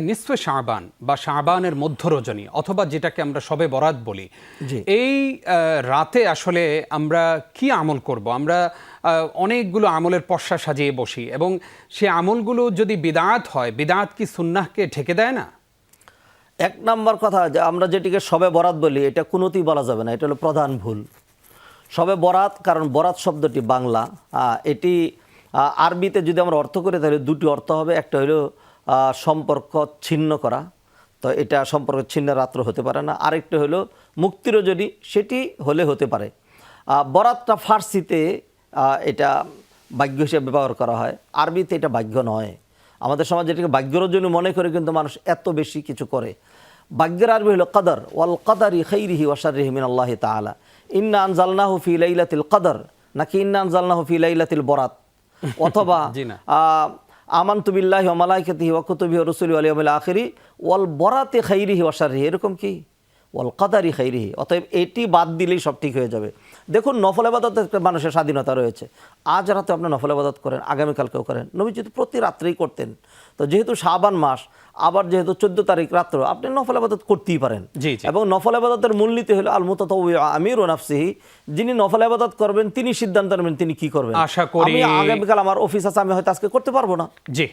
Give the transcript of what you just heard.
নিসফে শাবান বা শাবানের মধ্য রজনী অথবা যেটাকে আমরা শবে বরাত বলি, এই রাতে আসলে আমরা কি আমল করব? আমরা অনেকগুলো আমলের পসরা সাজিয়ে বসি এবং সে আমলগুলো যদি বিদআত হয়, বিদআত কি সুন্নাহকে ঢেকে দেয় না? এক নাম্বার কথা, যে আমরা যেটিকে শবে বরাত বলি, এটা কোনোতেই বলা যাবে না, এটা হলো প্রধান ভুল। শবে বরাত, কারণ বরাত শব্দটি বাংলা, এটি আরবিতে যদি আমরা অর্থ করি তাহলে দুটি অর্থ হবে। একটা হলো সম্পর্ক ছিন্ন করা, তো এটা সম্পর্ক ছিন্ন রাত্র হতে পারে না। আরেকটা হলো মুক্তিরজনী, সেটি হলে হতে পারে। বরাতটা ফার্সিতে এটা ভাগ্য হিসেবে ব্যবহার করা হয়, আরবিতে এটা ভাগ্য নয়। আমাদের সমাজে এটাকে ভাগ্যরজনী মনে করে কিন্তু মানুষ এত বেশি কিছু করে। ভাগ্যের আরবি হলো কদর, ওয়াল কদরি খাইরিহি ওয়া শাররিহি মিনাল্লাহি তাআলা। ইন্না আনজালনাহু ফি লাইলাতিল কদর, নাকি ইন্না আনজালনাহু ফি লাইলাতিল বরাত, অথবা আমানতু বিল্লাহি ওয়া মালাইকাতিহি ওয়া কুতুবিহি ওয়া রুসুলিহি ওয়াল ইয়াউমিল আখিরি ওয়াল বরাতি খাইরিহি ওয়া শাররিহি, এরকম কি ওয়াল কদারি খাইরিহি। অতএব এটি বাদ দিলেই সব ঠিক হয়ে যাবে। দেখুন, নফল ইবাদতের মানুষের স্বাধীনতা রয়েছে। আজ রাতে আপনি নফল ইবাদত করেন, আগামীকালকেও করেন। নবীজি তো প্রতি রাত্রেই করতেন। তো যেহেতু শাবান মাস, আবার যেহেতু 14 তারিখ রাত্র, আপনি নফল ইবাদত করতেই পারেন। এবং নফল ইবাদতের মূলনীতি হলো আল মুতাতাওয়িউ আমিরু নাফসিহি, যিনি নফল ইবাদত করবেন তিনি সিদ্ধান্ত নেবেন তিনি কি করবেন। আশা করি আমি আগামীকাল আমার অফিস আছে, আমি হয়তো আজকে করতে পারবো না। জি।